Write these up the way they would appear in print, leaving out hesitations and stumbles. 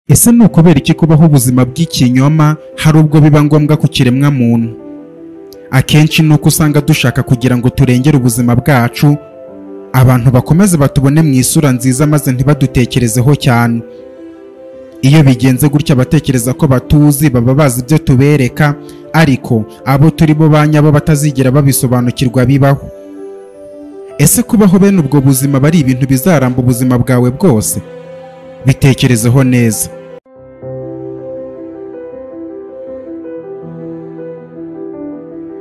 Ese ni ukubera iki kubaho ubuzima bw'ikinyoma hari ubwo biba ngombwa ku kiremwa muntu? Akenshi ni uko usanga dushaka kugira ngo turengere ubuzima bwacu, abantu bakomeze batubone mu isura nziza maze ntibadutekerezeho cyane. Iyo bigenze gutya abatekereza ko batuzi baba bazi ibyo tubereka, ariko abo turi bo banyabo batazigera babisobanukirwa bibaho. Ese kubaho bene ubwo buzima bari ibintu bizaramba ubuzima bwawe bwose? Bitekerezeho neza.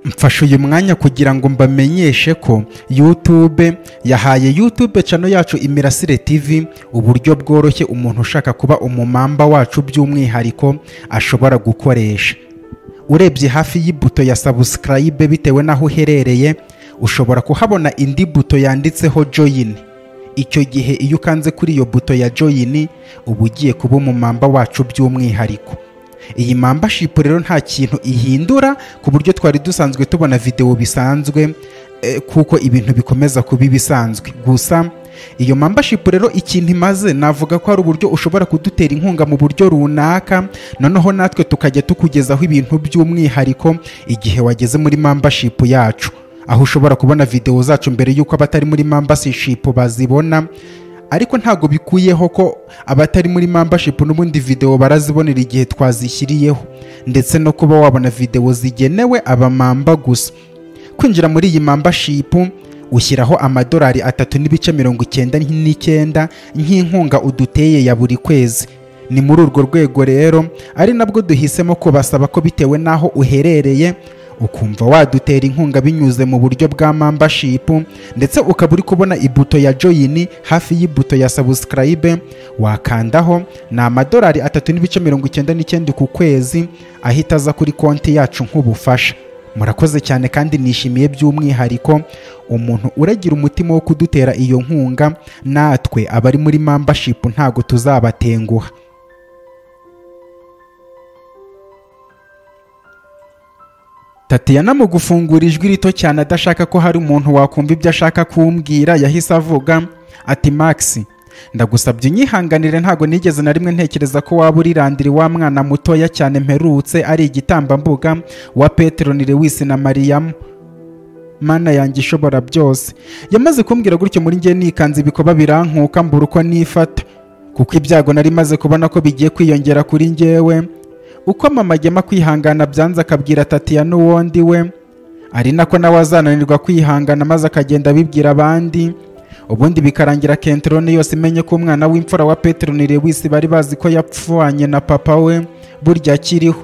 Mfashe uyu mwanya kugira ngo mbamenyeshe ko YouTube yahaye YouTube channel yacu Imirasire TV uburyo bworoshye umuntu ushaka kuba umumamba wacu by'umwihariko ashobora gukoresha. Urebye hafi y'ibuto ya subscribe bitewe naho uherereye, ushobora kuhabona indi buto yanditseho join. Icyo gihe iyo ukanze kuri iyo buto ya join uba ugiye kuba umumamba wacu by'umwihariko. Iyi membership rero nta kintu ihindura ku buryo twari dusanzwe tubona video bisanzwe, kuko ibintu bikomeza kuba ibisanzwe. Gusa iyo membership rero ikintu imaze navuga ko ari uburyo ushobora kudutera inkunga mu buryo runaka, noneho natwe tukajya tukugezaho ibintu by'umwihariko igihe wageze muri membership yacu, aho ushobora kubona video zacu mbere yuko abatari muri membership bazibona. Ariko ntago bikuyeho ko abatari muri membership n'ubundi video barazibonera igihe twazishyiriyeho, ndetse no kuba wabona video zigenewe abamamba gusa. Kwinjira muri iyi membership ushyiraho $3.99 nk'inkunga uduteye ya buri kwezi. Ni muri urwo rwego rero ari nabwo duhisemo kubasaba ko bitewe naho uherereye ukumva wadutera inkunga binyuze mu buryo bwa membership, ndetse ukaba uri kubona ibuto ya join hafi y'ibuto ya subscribe, wakandaho ni $3.99 ku kwezi ahita aza kuri konti yacu nk'ubufasha. Murakoze cyane kandi nishimiye by'umwihariko umuntu uragira umutima wo kudutera iyo nkunga, natwe abari muri membership ntago tuzabatenguha. Tatiana mu gufungura ijwi rito cyane adashaka ko hari umuntu wakumva ibyo ashaka kumbwira, yahise avuga ati Max, ndagusabye unyihanganire, ntago nigeze na rimwe ntekereza ko waba urirandiri wa mwana mutoya cyane mperutse ari igitambambuga wa Petero Lewis na Mariam. Mana yanjye ishobora byose. Yamaze kumbwira gutyo muri ngiye nikanze ibikoba birankuka mbura uko nifata, kuko ibyago nari maze kubona ko bigiye kwiyongera kuri njyewe. Uko mama Gema kwihangana byanze akabwira Tatiana uwondi we, ari nako nawe azananirwa kwihangana maze akagenda abibwira abandi, ubundi bikarangira Kentrone yose imenye ko umwana w'imfura wa Petero Lewis bari bazi ko yapfuanye na papa we burya akiriho.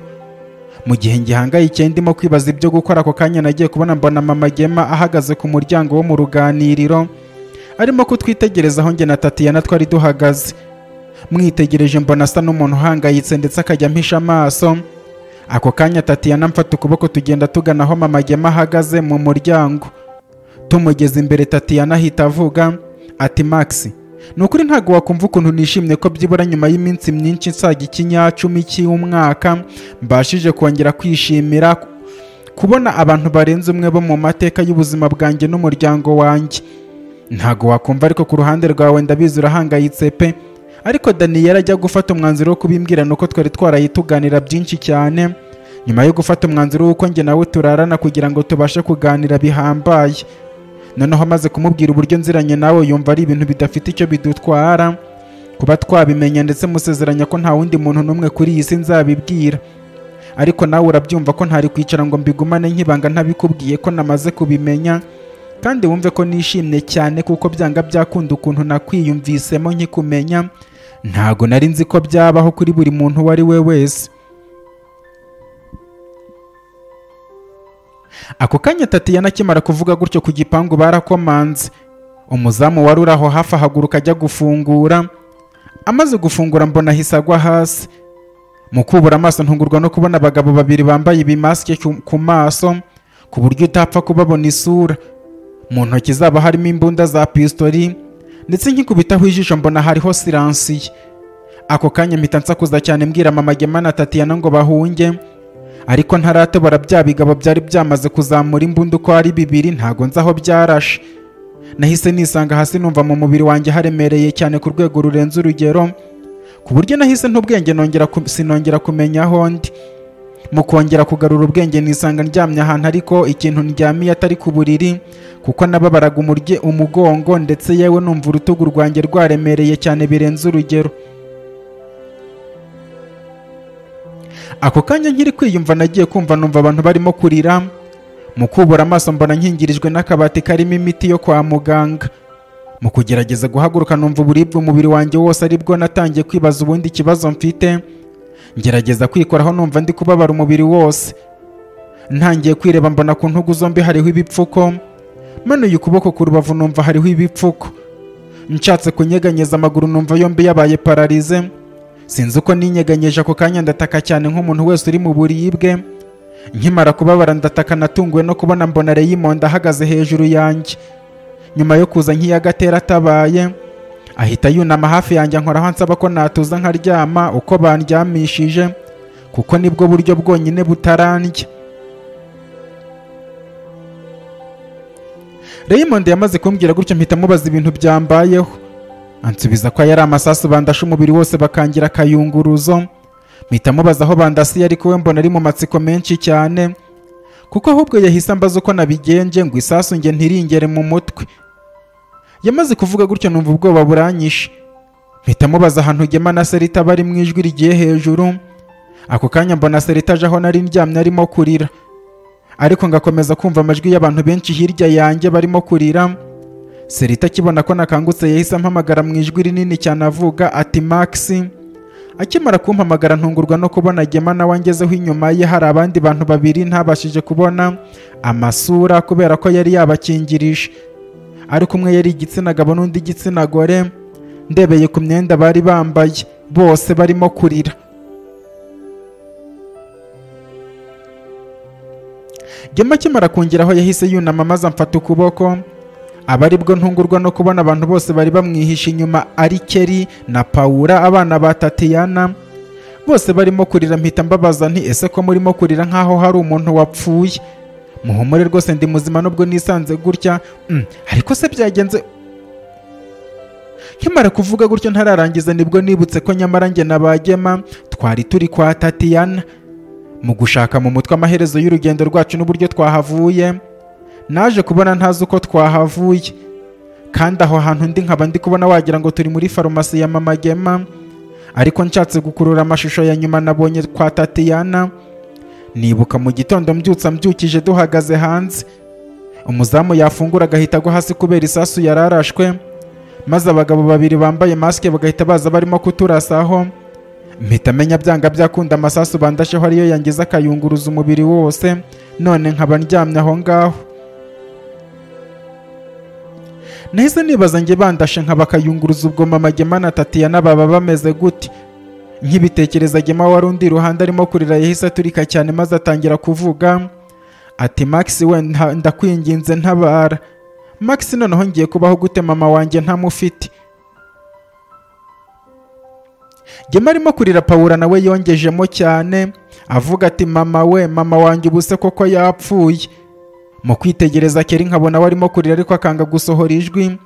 Mu gihe ngihangayikiye ndimo kwibaza ibyo gukora, ako kanya nagiye kubona mbona mama Gema ahagaze ku muryango wo mu ruganiriro arimo kutwitegereza aho nge na Tatiana twari duhagaze. Mwitegereje mbona asa n'umuntu uhangayitse ndetse akajya mpisha amaso. Ako kanya Tatiana mfata ukuboko tugenda tugana aho mama Gema ahagaze mu muryango. Tumugeze imbere Tatiana ahita avuga ati Max, nukuri ntago wakumva ukuntu nishimye ko byibura nyuma y'iminsi myinshi nsaga ikinyacumi cy'umwaka mbashije kongera kwishimira kubona abantu barenze umwe bo mu mateka y'ubuzima bwanjye n'umuryango wanjye. Ntago wakumva, ariko ku ruhande rwawe ndabizi urahangayitse pe. Ariko Daniel ajya gufata umwanzuro wo kubimbwira nuko twari twarayituganira byinshi cyane. Nyuma yo gufata umwanzuro w'uko nge nawe turarana kugira ngo tubashe kuganira bihambaye. Noneho amaze kumubwira uburyo nziranye nawe yumva ari ibintu bidafite icyo bidutwara kuba twabimenya, ndetse musezeranya ko nta wundi muntu n'umwe kuri iyi si nzabibwira. Ariko nawe urabyumva ko ntari kwicara ngo mbigumane nk'ibanga ntabikubwiye ko namaze kubimenya, kandi wumve ko nishimye cyane kuko byanga byakunda ukuntu nakwiyumvisemo nkikumenya. Ntago nari nzi ko byabaho kuri buri muntu uwo ari we wese. Ako kanya Tatiana akimara kuvuga gutyo ku gipangu barakomanze. Umuzamu wari uraho hafi ahaguruka ajya gufungura. Amaze gufungura mbona ahise agwa hasi. Mu kubura amaso ntungurwa no kubona abagabo babiri bambaye ibimasike ku maso ku buryo utapfa kubabona isura. Mu ntoki zabo harimo imbunda za pistoli, ndetse nkikubitaho ijisho mbona hariho siransiye. Ako kanya mpita nsakuza cyane mbwira mama Gema na Tatiana ngo bahunge, ariko ntaratobora bya bigabo byari byamaze kuzamura imbunda uko ari bibiri, ntago nzi aho byarashe. Nahise nisanga hasi numva mu mubiri wanjye haremereye cyane ku rwego rurenze urugero, ku buryo nahise ntubwenge sinongera kumenya aho ndi. Mu kongera kugarura ubwenge nisanga ndyamye ahantu ariko ikintu ndyamiye atari ku buriri, kuko nababaraga umugongo ndetse yewe numva urutugu rwanjye rwaremereye cyane birenze urugero. Ako kanya nkiri kwiyumva nagiye kumva numva abantu barimo kurira. Mu kubura amaso mbona nkingirijwe n'akabati karimo imiti yo kwa muganga. Mu kugerageza guhaguruka numva uburibwe umubiri wanjye wose, aribwo natangiye kwibaza ubundi ikibazo mfite. Ngerageza kwikoraho numva ndi kubabara umubiri wose. Ntangiye kwireba mbona ku ntugu zombi hariho ibipfuko. Manuye ukuboko ku rubavu numva hariho ibipfuko. Nshatse kunyeganyeza amaguru numva yombi yabaye pararize. Sinzi uko ninyeganyeje ako kanya ndataka cyane nk'umuntu wese uri mu buribwe. Nkimara kubabara ndataka natunguwe no kubona mbona Raymond ahagaze hejuru yanjye. Nyuma yo kuza nk'iyagatera atabaye, ahita yunama hafi yanjye ankoraho ansaba ko natuza nkaryama uko bandyamishije, kuko nibwo buryo bwonyine butarandya. Raymond yamaze kumbwira gutyo mpita mubaza ibintu byambayeho. Ansubiza ko yari amasasu bandashe umubiri wose bakangira akayunguruzo. Mpita mubaza aho bandasiye, ariko we mbona ari mu matsiko menshi cyane, kuko ahubwo yahise ambaza uko nabigenje ngo isasu nge ntiringere mu mutwe. Yamaze kuvuga gutyo numva ubwoba buranyishe. Mpita mubaza ahantu Gema na Serita bari mu ijwi rigiye hejuru. Ako kanya mbona Serita aje aho nari ndyamye arimo kurira, ariko ngakomeza kumva amajwi y'abantu benshi hirya yanjye barimo kurira. Serita akibona ko nakangutse yahise ampamagara mu ijwi rinini cyane avuga ati Max. Akimara kumpamagara ntungurwa no kubona Gema nawe angezeho inyuma ye hari abandi bantu babiri ntabashije kubona amasura kubera ko yari yabakingirije, ariko umwe yari igitsina gabo n'undi igitsina gore. Ndebeye ku myenda bari bambaye bose barimo kurira. Gema akimara kungeraho yahise yunama maze amfata ukuboko. Aba aribwo ntungurwa no kubona abantu bose bari bamwihishe inyuma ari Kelly na Paula, abana ba Tatiana, bose barimo kurira. Mpita mbabaza nti ese ko murimo kurira nkaho hari umuntu wapfuye? Muhumure rwose ndi muzima nubwo nisanze gutya. Ariko se byagenze? Nkimara kuvuga gutyo ntararangiza nibwo nibutse ko nyamara njye na Bagema twari turi kwa Tatiana. Mu gushaka mu mutwe amaherezo y'urugendo rwacu n'uburyo twahavuye, naje kubona ntazi uko twahavuye, kandi aho hantu ndi nkaba ndi kubona wagira ngo turi muri farumasi ya Mama Gema. Ariko nshatse gukurura amashusho ya nyuma nabonye kwa Tatiana. Nibuka mu gitondo mbyukije duhagaze hanze, umuzamu yafungura agahita agwa hasi kubera isasu yararashwe, maze abagabo babiri bambaye masike bagahita baza barimo kuturasaho. Mpita menya byanga byakunda amasasu bandasheho ariyo yangiza akayunguruza umubiri wose, none nkaba ndyamye aho ngaho. Nahise nibaza njye bandashe nkaba akayunguruza ubwo Mama Gema na Tatiana baba bameze gute. Nkibitekereza Gema wari undi iruhande arimo kurira yahise aturika cyane maze atangira kuvuga ati Max we ndakwinginze ntabara. Max noneho ngiye kubaho gute mama wanjye ntamufite? Gema arimo kurira Paula nawe yongejemo cyane avuga ati mama we, mama wanjye ubuse koko yapfuye. Mu kwitegereza Kelly nkabona warimo kurira ariko akanga gusohora ijwi.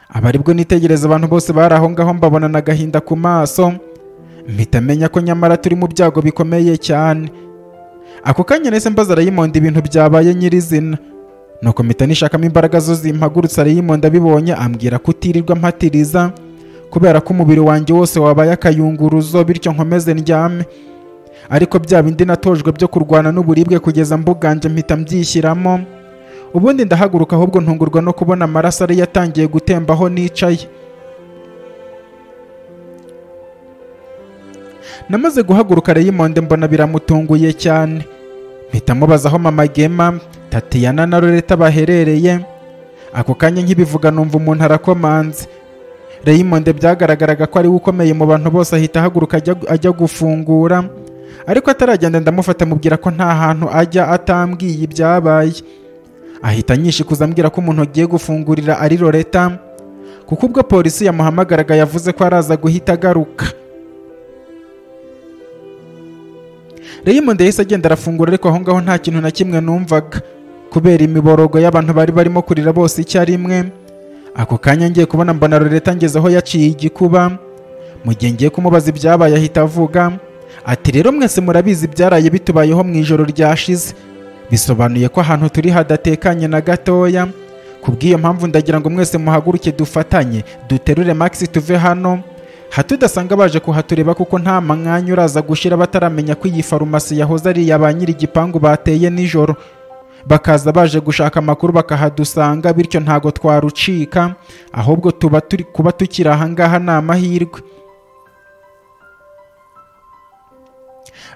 Aba aribwo nitegereza abantu bose bari aho ngaho mbabona n'agahinda ku maso. Mpita menya ko nyamara turi mu byago bikomeye cyane. Ako kanya nahise mbaza Raymond ibintu byabaye nyirizina, nuko mpita nishakamo imbaraga zo zimpagurutsa. Raymond abibonye ambwira kutirirwa mpatiriza kubera ko umubiri wanjye wose wabaye akayunguruzo, bityo nkomeze ndyame. Ariko bya bindi natojwe byo kurwana n'uburibwe kugeza mbuganje mpita mbyishyiramo. Ubundi ndahaguruka, ahubwo ntungurwa no kubona amaraso ari yatangiye gutemba aho nicaye. Namaze guhaguruka Raymond mbona biramutunguye cyane. Mpita mubaza aho Mama Gema, Tatiana na Loreta baherereye. Ako kanya nkibivuga numva umuntu arakomanze. Raymond byagaragaraga ko ari ukomeye mu bantu bose, ahita ahaguruka ajya gufungura. Ariko ataragenda ndamufata mubwira ko nta hantu ajya atambwiye ibyabaye. Ahita anyishikuza ambwira ko umuntu agiye gufungurira ari Loreta, kuko ubwo polisi yamuhamagaraga yavuze ko araza guhita agaruka. Raymond yahise agenda arafungura, ariko aho ngaho nta kintu na kimwe numvaga kubera imiborogo y'abantu bari barimo kurira bose icyarimwe. Ako kanya ngiye kubona mbona Loreta ngezeho yaciye igikuba, mu gihe ngiye kumubaza ibyabaye ahita avuga ati rero mwese murabizi byaraye bitubayeho mu ijoro ryashize, bisobanuye ko ahantu turi hadatekanye na gatoya. Kubw'iyo mpamvu ndagira ngo mwese muhaguruke dufatanye duterure Max tuve hano, hatudasanga baje kuhatureba kuko nta mwanya uraza gushira bataramenya ko iyi farumasi yahoze ari iya ba nyiri igipangu bateye nijoro, bakaza baje gushaka amakuru bakahadusanga, bityo ntago twarucika, ahubwo tuba turi kuba tukiri ahangaha ni amahirwe.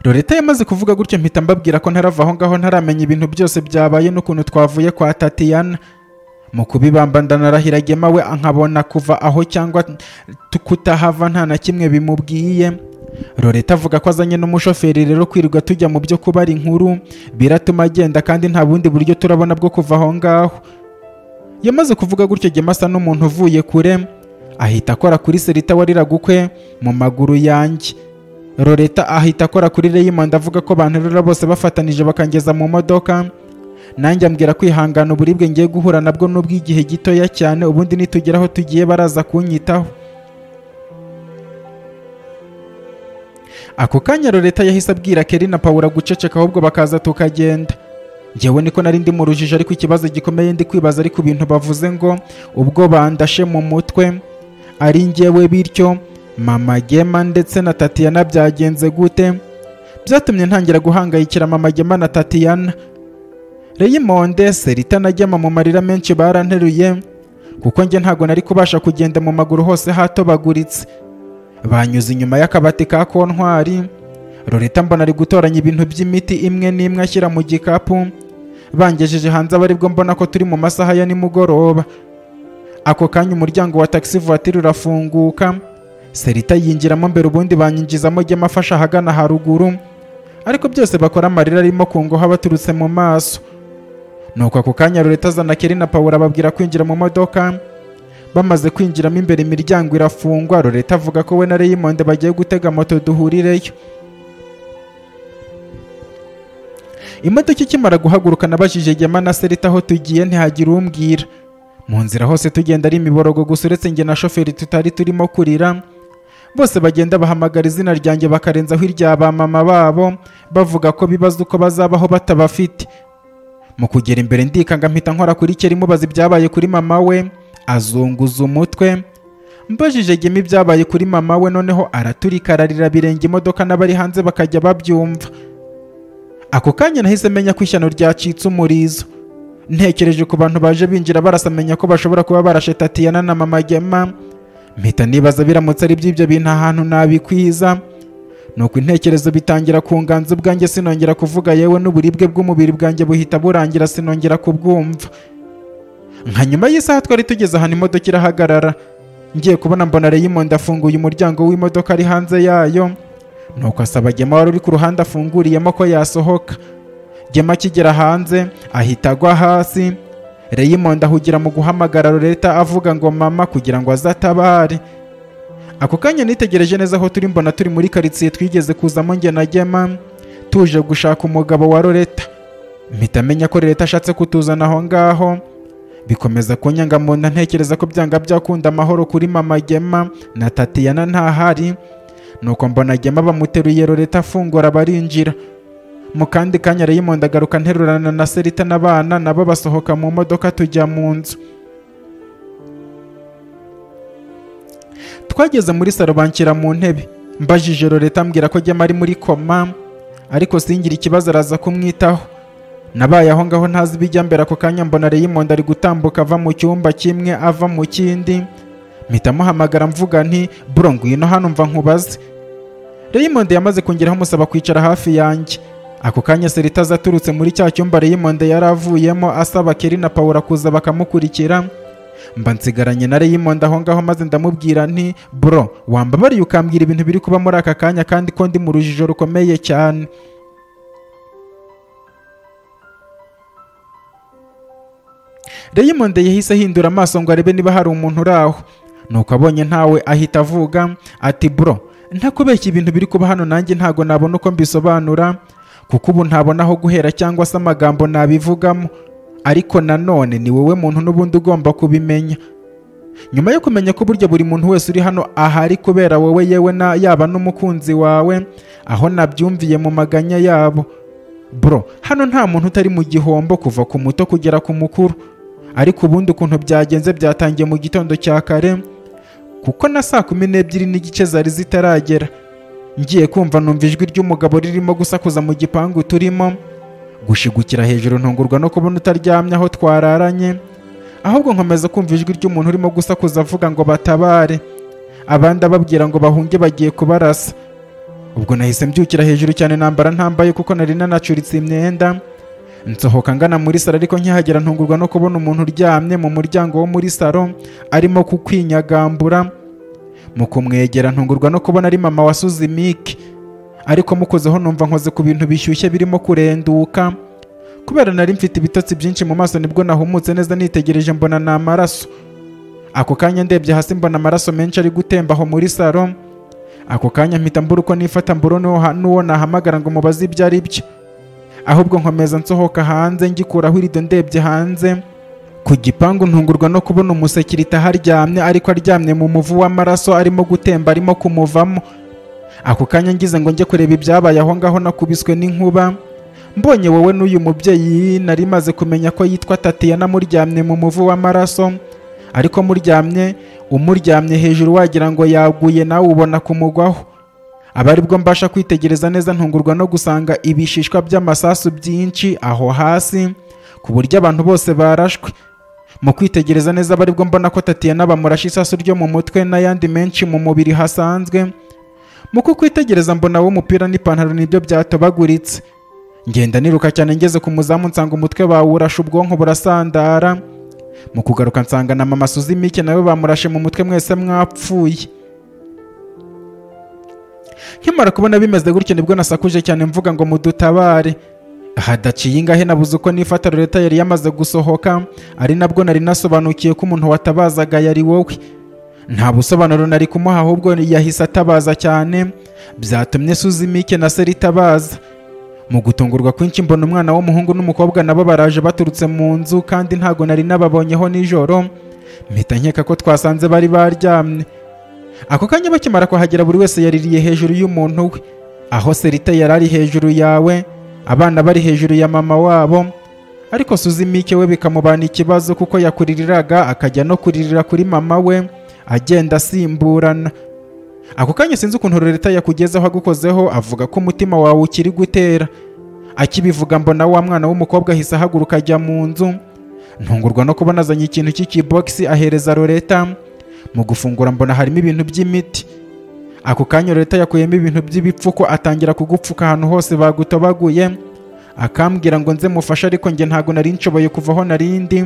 Loreta yamaze kuvuga gutyo mpita mbabwira ko ntarava aho ngaho ntaramenya ibintu byose byabaye n'ukuntu twavuye kwa Tatiana. Mu kubibamba ndanarahira Gema we ankabona kuva aho cyangwa kutahava nta na kimwe bimubwiye. Loreta avuga ko azanye n'umushoferi rero kwirirwa tujya mu byo kubara inkuru biratuma agenda kandi nta bundi buryo turabona bwo kuva aho ngaho. Yamaze kuvuga gutyo Gema asa n'umuntu uvuye kure ahita akora kuri Serita warira gukwe mu maguru yanjye. Loreta ahita akora kuri Raymond avuga ko banterura bose bafatanije bakangeza mu modoka. Nanjye ambwira kwihangana uburibwe ngiye guhura nabwo n'ubw'igihe gitoya cyane, ubundi nitugeraho tugiye baraza kunyitaho. Ako kanya Loreta yahise abwira Kelly na Paula guceceka ahubwo bakaza tukagenda. Njyewe niko nari ndi mu rujijo, ariko ikibazo gikomeye ndi kwibaza ari ku bintu bavuze ngo ubwo bandashe mu mutwe ari njyewe, bityo Mama Gema ndetse na Tatiana byagenze gute? Byatumye ntangira guhangayikira Mama Gema na Tatiana. Raymond, Serita na Gema mu marira menshi baranteruye kuko njye ntago nari kubasha kugenda mu maguru hose hatobaguritse. Banyuze inyuma y'akabati ka kontwari. Loreta mbona ari gutoranya ibintu by'imiti imwe n'imwe ashyira mu gikapu. Bangejeje hanze abaribwo mbona ko turi mu masaha ya nimugoroba. Ako kanya umuryango wa taxi voiture urafunguka. Serita yinjiramo mbere ubundi banyinjizamo Gema afasha ahagana haruguru, ariko byose bakora amarira arimo kungoha baturutse mu maso. Nuko ako kanya Loreta azana Kelly na Paula babwira kwinjira mu modoka. Bamaze kwinjiramo imbere imiryango irafungwa. Loreta avuga ko we na Raymond bagiye gutega moto duhurireyo. Imodoka ikimara guhaguruka nabajije Gema na Serita aho tugiye ntihagira umbwira. Mu nzira hose tugenda ari imiborogo gusa uretse njye na shoferi tutari turimo kurira. Bose bagenda bahamagara izina ryanjye bakarenzaho irya ba mama babo bavuga ko bibaza uko bazabaho batabafite. Mu kugera imbere ndikanga mpita nkora kuri Kelly mubaza ibyabaye kuri mama we, azunguza umutwe. Mbajije Gema ibyabaye kuri mama we, noneho araturika ararira birenga imodoka n'abari hanze bakajya babyumva. Ako kanya nahise menya ko ishyano ryacitse umurizo. Ntekereje ku bantu baje binjira barasamenya ko bashobora kuba barashe Tatiana na Mama Gema. Mpita nibaza biramutse ari by'ibyo bintu ahantu nabikwiza. Nuko intekerezo bitangira kunganza ubwanjye, sinongera kuvuga yewe n'uburibwe bw'umubiri bwanjye buhita burangira sinongera kubwumva. Nka nyuma y'isaha twari tugeze ahantu imodoka irahagarara. Ngiye kubona mbona Raymond afunguye umuryango w'imodoka ari hanze yayo. Nuko asaba Gema wari uri ku ruhande afunguriyemo ko yasohoka. Gema akigera hanze ahita agwa hasi. Raymond ahugira mu guhamagara Loreta avuga ngo mama kugira ngo azatabare. Ako kanya nitegereje neza aho turi mbona turi muri karitsiye twigeze kuzamo njye na Gema tuje gushaka umugabo wa Loreta. Mpita menya ko Loreta ashatse kutuzana aho ngaho. Bikomeza kunyanga mu nda ntekereza ko byanga byakunda amahoro kuri Mama Gema na Tatiana ntahari. Nuko mbona Gema bamuteruye Loreta afungura barinjira. Mu kandi kanya Raymond agaruka nterurana na Serita n'abana nabo basohoka mu modoka tujya mu nzu. Twageze muri salo banshyira mu ntebe. Mbajije Loreta ambwira ko Gema ari muri koma, ariko singira ikibazo araza kumwitaho. Nabaye aho ngaho ntazi bijya mbere. Ako kanya mbona Raymond ari gutambuka ava mu cyumba kimwe ava mu kindi. Mpita muhamagara mvuga nti bro ngwino hano mva nkubaze. Raymond yamaze kongeraho musaba kwicara hafi yanjye. Ako kanya Serita azaturutse muri cya cyumba Raymond yaravuyemo asaba Kelly na Paula kuza bakamukurikira. Mba nsigaranye na Raymond aho ngaho maze ndamubwira nti bro wambabariye ukambwira ibintu biri kuba muri aka kanya kandi ko ndi mu rujijo rukomeye cyane. Raymond yahise ahindura amaso ngo arebe niba hari umuntu uraho. Nuko abonye ntawe ahita avuga ati bro ntakubeshya ibintu biri kuba hano nanjye ntago nabona uko mbisobanura kuko ubu ntabona aho guhera cyangwa se amagambo nabivugamo, ariko nanone ni wowe muntu n'ubundi ugomba kubimenya. nyuma yo kumenya ko burya buri muntu wese uri hano ahari kubera wowe yewe yaba n'umukunzi wawe, aho nabyumviye mu maganya yabo. Bro, hano nta muntu utari mu gihombo kuva ku muto kugera ku mukuru. Ariko ubundi ukuntu byagenze byatangiye mu gitondo cya kare, kuko na saa 12:30 zari zitaragera. Ngiye kumva numva ijwi ry'umugabo ririmo gusakuza mu gipangu turimo, gushigukira hejuru ntungurwa no kubona utaryamye aho twararanye, ahubwo nkomeza kumva ijwi ry'umuntu urimo gusakuza avuga ngo batabare, abandi ababwira ngo bahunge bagiye kubarasa. Ubwo nahise mbyukira hejuru cyane nambara ntambaye kuko nari nanacuritse imyenda, nsohoka ngana muri saro, ariko nkihagera ntungurwa no kubona umuntu uryamye mu muryango wo muri saro arimo kukwinyagambura. Mu kumwegera ntungurwa no kubona ari mama wa Suzimike, ariko mukozeho numva nkoze ku bintu bishyushye birimo kurenduka. Kubera nari mfite ibitotsi byinshi mu maso nibwo nahumutse neza nitegereje mbona ni amaraso. Ako kanya ndebye hasi mbona amaraso menshi ari gutemba aho muri saro. Ako kanya mpita mbura uko nifata mbura n'uwo nahamagara ngo mubaze ibyo ari byo. Ahubwo nkomeza nsohoka hanze ngikuraho irido ndebye hanze ku gipangu ntungurwa no kubona umusekirite aharyamye, ariko aryamye mu muvu w'amaraso arimo gutemba arimo kumuvamo. Ako kanya ngize ngo njye kureba ibyabaye aho ngaho nakubiswe n'inkuba. Mbonye wowe n'uyu mubyeyi nari maze kumenya ko yitwa Tatiana muryamye mu muvu w'amaraso, ariko umuryamye hejuru wagira ngo yaguye nawe ubona kumugwaho. Aba aribwo mbasha kwitegereza neza ntungurwa no gusanga ibishishwa by'amasasu byinshi aho hasi ku buryo abantu bose barashwe. Mu kwitegereza neza aba aribwo mbona ko Tatiana bamurashe isasu ryo mu mutwe n'ayandi menshi mu mubiri hasanzwe. Mu kukwitegereza mbona wo umupira n'ipantaro nibyo byatobaguritse. Ngenda niruka cyane ngeze ku muzamu nsanga umutwe bawurashe, ubwonko burasandara. Mu kugaruka nsanga na mama Suzimike nawe bamurashe mu mutwe, mwese mwapfuye. Nkimara kubona bimeze gutyo nibwo nasakuje cyane mvuga ngo mudutabare. Hadaciye ingahe nabuze uko nifata Loreta yari yamaze gusohoka, ari nabwo nari nasobanukiye ko umuntu watabazaga yari wowe. Nta busobanuro nari kumuha, ahubwo yahise atabaza cyane, byatumye Suzimike na Serita baza. Mu gutungurwa kwinshi mbona umwana w'umuhungu n'umukobwa nabo baraje baturutse mu nzu, kandi ntago nari nababonyeho nijoro. Mpita nkeka ko twasanze bari baryamye. Ako kanya bakimara kuhagera buri wese yaririye hejuru y'umuntu we, aho Serita yari ari hejuru yawe, abana bari hejuru ya mama wabo, ariko Suzimike we bikamubana ikibazo kuko yakuririraga akajya no kuririra kuri mama we agenda asimburana. Ako kanya sinzi ukuntu Loreta yakugezeho agukozeho avuga ko umutima wawe ukiri gutera. Akibivuga mbona wa mwana w'umukobwa ahise ahaguruka ajya mu nzu. Ntungurwa no kubona azanye ikintu cy'ikibogisi ahereza Loreta. Mu gufungura mbona harimo ibintu by'imiti. Ako kanya Loreta yakuyemo ibintu by'ibipfuko atangira kugupfuka ahantu hose bagutobaguye, akambwira ngo nze mufashe, ariko njye ntago nari nshoboye kuvaho narindi.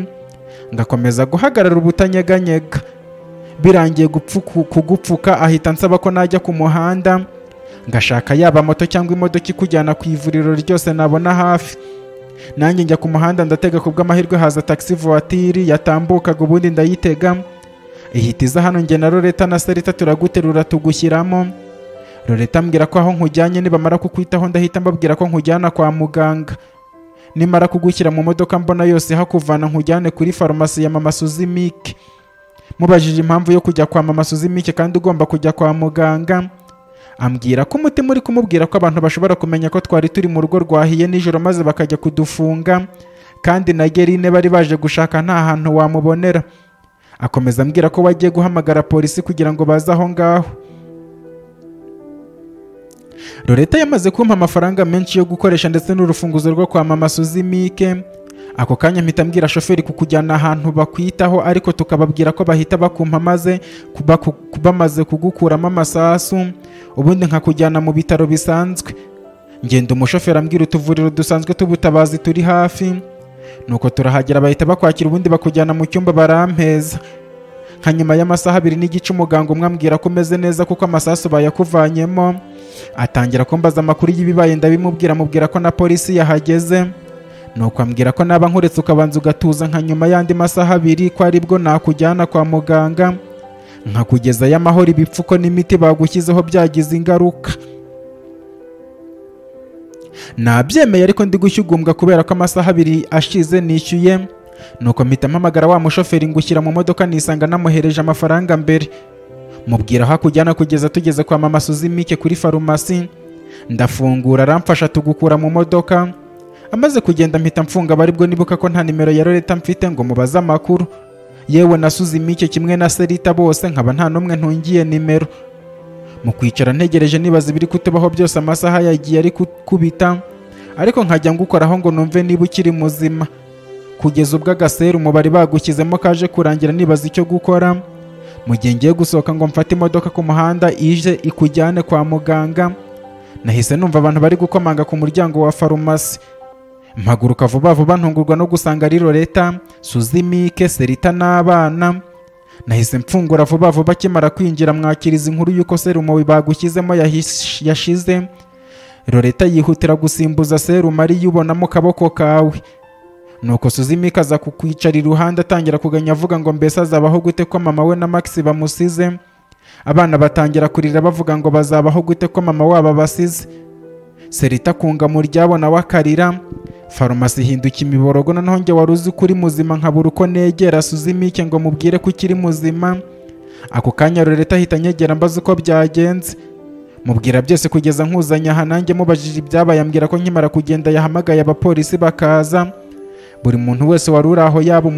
Ngakomeza guhagarara ubutanyeganyega. Birangiye kugupfuka ahita nsaba ko najya ku muhanda ngashaka yaba moto cyangwa imodoka ikujyana ku ivuriro ryose nabona hafi. Nanjye njya ku muhanda ndatega, kubw'amahirwe haza taxi voiture yatambukaga, ubundi ndayitega. Ihita iza hano, njye na Loreta na Serita turaguterura tugushyiramo. Loreta ambwira ko aho nkujyanye nibamara kukwitaho ndahita mbabwira ko nkujyana kwa muganga. Nimara kugushyira mu modoka mbona yose hakuvana nkujyane kuri farumasi ya mama Suzimike. Mubajije impamvu yo kujya kwa mama Suzimike kandi ugomba kujya kwa muganga, ambwira ko umutima uri kumubwira ko abantu bashobora kumenya ko twari turi mu rugo rwahiye nijoro maze bakajya kudufunga, kandi na Gerine bari baje gushaka nta hantu wamubonera. Akomeza ambwira ko wagiye guhamagara polisi kugira ngo baze aho ngaho. Loreta yamaze kumpa amafaranga menshi yo gukoresha ndetse n'urufunguzo rwo kwa mama Suzimike. Ako kanya mpita mbwira shoferi kukujyana ahantu bakwitaho, ariko tukababwira ko bahita bakumpa maze bamaze kugukuramo amasasu, ubundi nkakujyana mu bitaro bisanzwe. Ngenda umushoferi ambwira utuvuriro dusanzwe tubutabazi turi hafi. Nuko turahagera bahita bakwakira, ubundi bakujyana mu cyumba barampeza. Nka nyuma y'amasaha 2 n'igice umuganga umwe ambwira ko umeze neza kuko amasasu bayakuvanyemo. Atangira kumbaza amakuru y'ibibaye, ndabimubwira, mubwira ko na polisi yahageze. Nuko ambwira ko naba nkuretse ukabanza ugatuza nka nyuma y'andi masaha 2 ko aribwo nakujyana kwa muganga, nkakugeza y'amahoro ibipfuko n'imiti bagushyizeho byagize ingaruka. Nabyemeye, ariko ndi gushyugumbwa kubera ko amasaha 2 ashize nishyuye nuko mpita mpamagara wa mushoferi ngushyira mu modoka nisanga namuhereje amafaranga mbere, mubwira aho akujyana kugeza tugeze kwa mama Suzimike kuri farumasi. Ndafungura aramfasha tugukura mu modoka. Amaze kugenda mpita mfunga baribwo nibuka ko nta nimero ya Loreta mfite ngo mubaze amakuru. Yewe na Suzimike kimwe na Serita bose nkaba nta numwe ntungiye nimero. Mu kwicara ntegereje nibaza ibiri kutubaho byose, amasaha yagiye ari kubita, ariko nkajya ngukoraho ngo numve niba ukiri muzima. Kugeza ubwo agaserumu bari bagushyizemo kaje kurangira nibaza icyo gukora. Mu gihe ngiye gusohoka ngo mfate imodoka ku muhanda ije ikujyane kwa muganga, nahise numva abantu bari gukomanga ku muryango wa farumasi. Mpaguruka vuba vuba ntungurwa no gusanga ari Loreta, Suzimike, Serita n'abana. Nahise mfungura vuba vuba akimara kwinjira mwakiriza inkuru y'uko serumu bagushyizemo yashize. Loreta yihutira gusimbuza serumu ari yubona mu kaboko kawe. Nuko Suzimike aza kukwicara iruhande atangira kuganya avuga ngo mbese azabaho gute ko mama we na Max bamusize. Abana batangira kurira bavuga ngo bazabaho gute ko mama wabo basize. Serita kunga mu ryabo nawe akarira. Farumasi ihinduka imiborogo, noneho njye wari uzi kuri muzima nkabura uko negera Suzimike ngo mubwire ko ukiri muzima. Ako kanya Loreta ahita anyegera mbaza uko byagenze, mubwira byose kugeza nkuzanya aha. Nanjye mubajije ibyabaye ambwira ko nkimara kugenda yahamagaye abapolisi bakaza. Buri muntu wese wari uri aho, yaba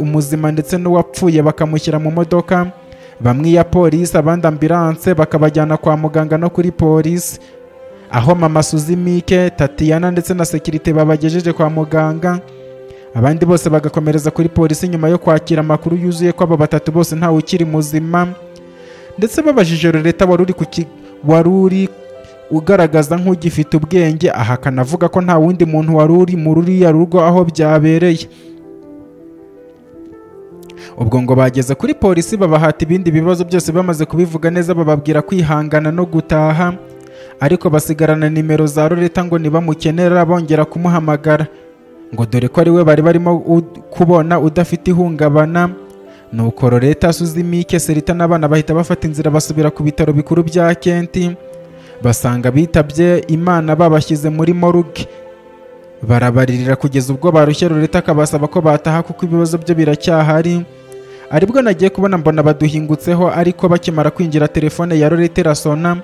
umuzima ndetse n'uwapfuye, bakamushyira mu modoka, bamwe iya polisi abandi ambulance, bakabajyana kwa muganga no kuri polisi. Aho mama Suzimike, Tatiana ndetse na sekirite babagejeje kwa muganga, abandi bose bagakomereza kuri polisi nyuma yo kwakira amakuru yuzuye ko abo batatu bose ntawe ukiri muzima. Ndetse babajije Loreta wari uri ugaragaza nk'ugifite ubwenge, ahakana avuga ko nta wundi muntu wari uri mu ruriya rugo aho byabereye. Ubwo ngo bageze kuri polisi babahata ibindi bibazo byose, bamaze kubivuga neza bababwira kwihangana no gutaha, ariko basigarana nimero za Loreta ngo nibamukenera bongera kumuhamagara, ngo dore ko ari we bari barimo kubona udafite ihungabana. Nuko Loreta, Suzimike, Serita n'abana bahita bafata inzira basubira ku bitaro bikuru bya Kenti. Basanga bitabye Imana babashyize muri morgue. Barabaririra kugeza ubwo barushye Loreta akabasaba ko bataha kuko ibibazo byo biracyahari. Aribwo nagiye kubona mbona baduhingutseho, ariko bakimara kwinjira telefone ya Loreta irasona,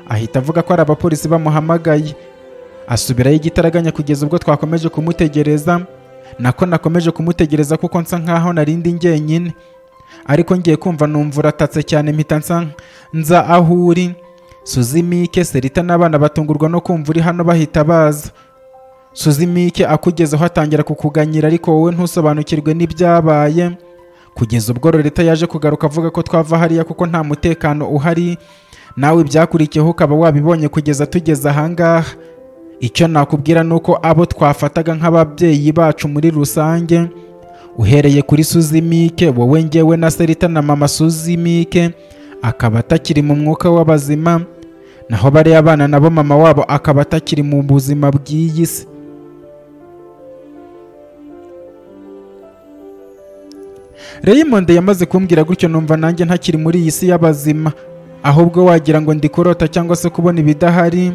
ahita avuga ko ari abapolisi bamuhamagaye. Asubirayo igitaraganya kugeza ubwo twakomeje kumutegereza. Nako nakomeje kumutegereza kuko nsa nkaho narindi njyenyine, ariko ngiye kumva numva uratatse cyane mpita nza aho uri. Suzimike, Serita n'abana batungurwa no kumva uri hano bahita baza. Suzimike akugezeho atangira kukuganyira, ariko wowe ntusobanukirwe n'ibyabaye. Kugeza ubwo Loreta yaje kugaruka avuga ko twava hariya kuko nta mutekano uhari, nawe ibyakurikiyeho ukaba wabibonye kugeza tugeze ahangaha. Icyo nakubwira nuko abo twafataga nk'ababyeyi bacu muri rusange, uhereye kuri Suzimike, wowe, njyewe na Serita na mama Suzimike, akaba atakiri mu mwuka w'abazima, naho bariya abana nabo mama wabo akaba atakiri mu buzima bw'iyi si. Raymond yamaze kumbwira gutyo numva nanjye ntakiri muri iyi si y'abazima, ahubwo wagira ngo ndi kurota cyangwa se kubona ibidahari.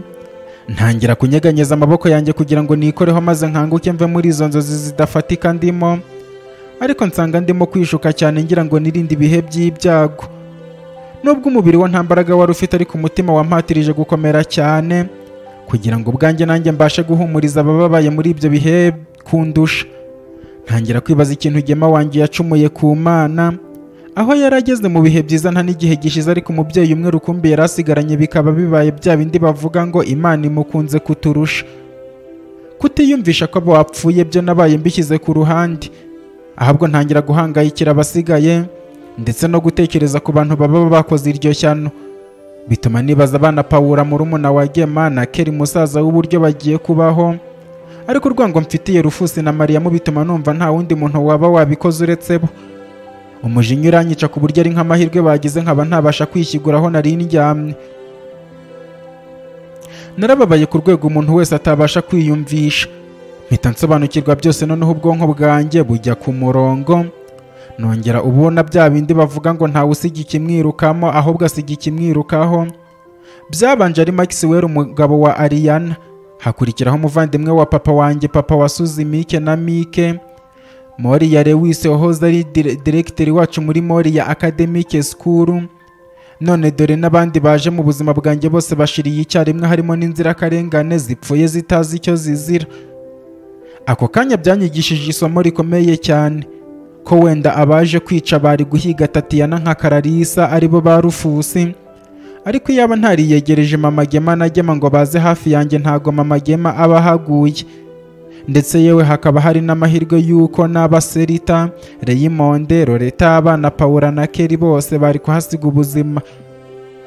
Ntangira kunyeganyeza amaboko yanjye kugira ngo nikoreho maze nkanguke mve muri izo nzozi zidafatika ndimo, ariko nsanga ndimo kwishuka cyane ngira ngo nirinde ibihe by'ibyago. Nubwo umubiri wa nta mbaraga wari ufite, ariko umutima wampatirije gukomera cyane kugira ngo ubwanjye nanjye mbashe guhumuriza abababaye muri ibyo bihe kundusha. Ntangira kwibaza ikintu Gema wanjye yacumuye ku Mana, aho yarageze mu bihe byiza nta n'igihe gishize, ariko umubyeyi umwe rukumbi yari asigaranye bikaba bibaye bya bindi bavuga ngo Imana imukunze kuturusha. Kutiyumvisha ko bapfuye byo nabaye mbishyize ku ruhande, ahubwo ntangira guhangayikira abasigaye ndetse no gutekereza ku bantu baba bakoze iryo shyano. Bituma nibaza abana Pawura murumuna wa Gema na Keri musaza w'uburyo bagiye kubaho, ariko urwango mfitiye Rufusi na Mariyamu bituma numva nta wundi muntu waba wabikoze uretse bo. Umujinya uranyica ku buryo ari nk'amahirwe bagize nkaba ntabasha kwishyiguraho nari ndyamye. Narababaye ku rwego umuntu wese atabasha kwiyumvisha. Mpita nsobanukirwa byose, noneho ubwonko bwanjye bujya ku murongo. Nongera ubona bya bindi bavuga ngo ntawe usiga ikimwirukamo, ahubwo asiga ikimwirukaho. Byabanje ari Maxwell umugabo wa Ariana, hakurikiraho umuvandimwe wa papa wanjye, papa wa Suzimike na Mike. Moriya Lewis wahoze ari directeur wacu muri Moriya Academic School. None dore n'abandi baje mu buzima bwanjye bose bashiriye icyarimwe, harimo n'inzirakarengane zipfuye zitazi icyo zizira. Ako kanya byanyigishije isomo rikomeye cyane, ko wenda abaje kwica bari guhiga Tatiana nka Kararisa aribo ba Rufusi, ariko iyaba ntariyegereje Mama Gema na Gema ngo baze hafi yanjye, ntago Mama Gema aba ahaguye. Ndetse yewe hakaba hari n'amahirwe y'uko n'abaserita Raymond, Loreta, abana Paula na Kelly bose bari kuhasiga ubuzima.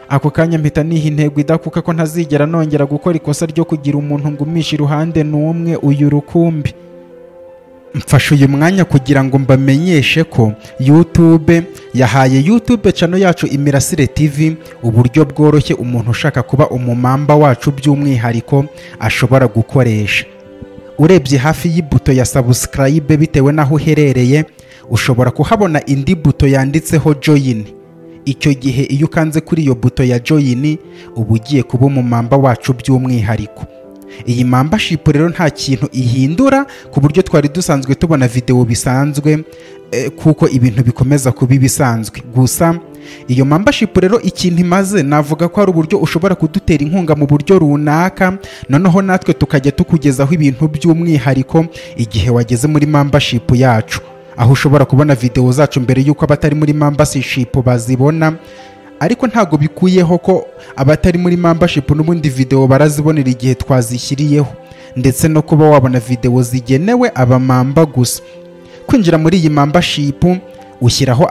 Ako kanya mpita niha intego idakuka ko ntazigera nongera gukora ikosa ryo kugira umuntu ngumisha iruhande n'umwe uyu rukumbi. Mfashe uyu mwanya kugira ngo mbamenyeshe ko YouTube yahaye YouTube channel yacu Imirasire TV uburyo bworoshye umuntu ushaka kuba umumamba wacu by'umwihariko ashobora gukoresha. Urebye hafi y'ibuto ya subscribe bitewe naho uherereye, ushobora kuhabona indi buto yanditseho join. Icyo gihe iyo ukanze kuri iyo buto ya join uba ugiye kuba umumamba wacu by'umwihariko. Iyi membership rero nta kintu ihindura ku buryo twari dusanzwe tubona video bisanzwe, kuko ibintu bikomeza kuba bisanzwe. Gusa iyo membership rero ikintu imaze, navuga ko ari uburyo ushobora kudutera inkunga mu buryo runaka, noneho natwe tukajya tukugezaho ibintu by'umwihariko igihe wageze muri membership yacu, aho ushobora kubona video zacu mbere y'uko abatari muri membership bazibona. Ariko ntago bikuyeho ko abatari muri membership n'ubundi video barazibonera igihe twazishyiriyeho, ndetse no kuba wabona video zigenewe abamamba gusa. Kwinjira muri iyi membership ushyiraho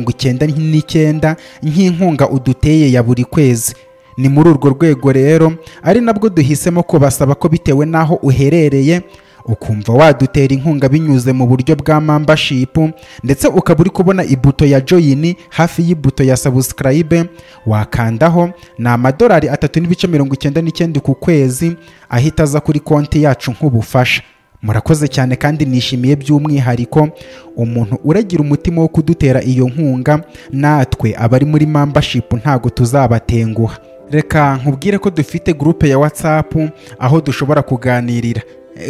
$3.99 nk'inkunga uduteye ya buri kwezi. Ni muri urwo rwego rero ari nabwo duhisemo kubasaba ko bitewe naho uherereye ukumva wadutera inkunga binyuze mu buryo bwa membership, ndetse ukaba uri kubona ibuto ya join hafi y'ibuto ya subscribe, wakandaho ni $3.99 ku kwezi, ahita aza kuri konti yacu nk'ubufasha. Murakoze cyane kandi nishimiye by'umwihariko umuntu uragira umutima wo kudutera iyo nkunga, natwe abari muri membership ntago tuzabatenguha. Reka nkubwire ko dufite groupe ya WhatsApp aho dushobora kuganirira.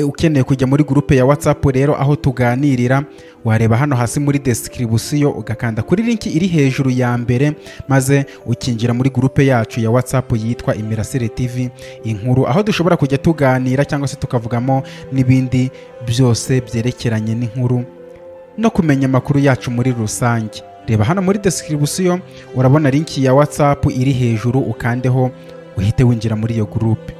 Ukeneye kujya muri groupe ya WhatsApp rero aho tuganirira, wareba hano hasi muri description ugakanda kuri link iri hejuru ya mbere, maze ukinjira muri groupe yacu ya WhatsApp yitwa Imirasire TV inkuru, aho dushobora kujya tuganira cyangwa se tukavugamo n'ibindi byose byerekeranye n'inkuru no kumenya amakuru yacu muri rusange. Reba hano muri description urabona link ya WhatsApp iri hejuru, ukandeho uhite winjira muri iyo groupe.